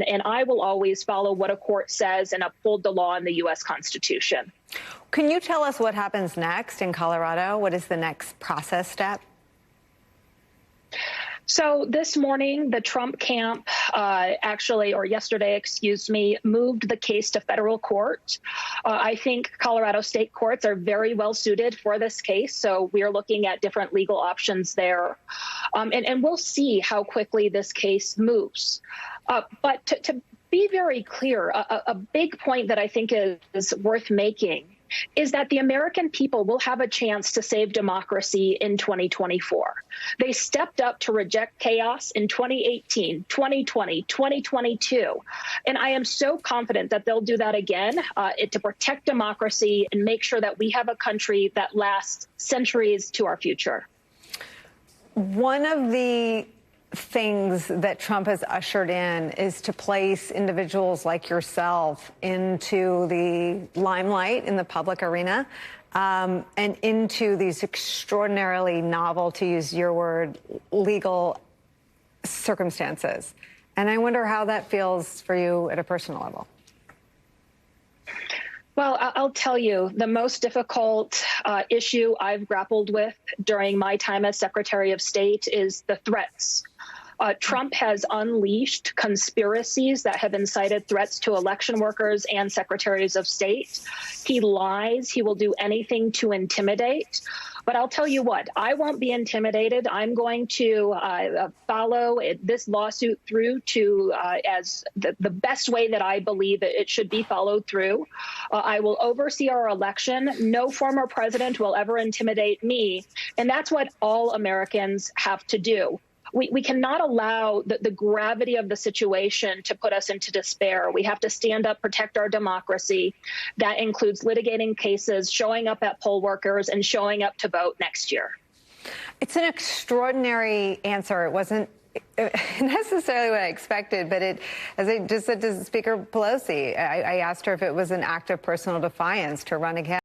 and I will always follow what a court says and uphold the law and the U.S. Constitution. Can you tell us what happens next in Colorado? What is the next process step? So this morning, the Trump camp or yesterday, moved the case to federal court. I think Colorado state courts are very well suited for this case. So we are looking at different legal options there. And we'll see how quickly this case moves. But to be very clear, a big point that I think is worth making is that the American people will have a chance to save democracy in 2024. They stepped up to reject chaos in 2018, 2020, 2022. And I am so confident that they'll do that again to protect democracy and make sure that we have a country that lasts centuries to our future. One of the things that Trump has ushered in is to place individuals like yourself into the limelight in the public arena and into these extraordinarily novel, to use your word, legal circumstances. And I wonder how that feels for you at a personal level. Well, I'll tell you, the most difficult issue I've grappled with during my time as Secretary of State is the threats. Trump has unleashed conspiracies that have incited threats to election workers and secretaries of state. He lies. He will do anything to intimidate. But I'll tell you what, I won't be intimidated. I'm going to follow this lawsuit through to as the best way that I believe it should be followed through. I will oversee our election. No former president will ever intimidate me. And that's what all Americans have to do. We cannot allow the gravity of the situation to put us into despair. We have to stand up, protect our democracy. That includes litigating cases, showing up at poll workers, and showing up to vote next year. It's an extraordinary answer. It wasn't necessarily what I expected, but as I just said to Speaker Pelosi, I asked her if it was an act of personal defiance to run again.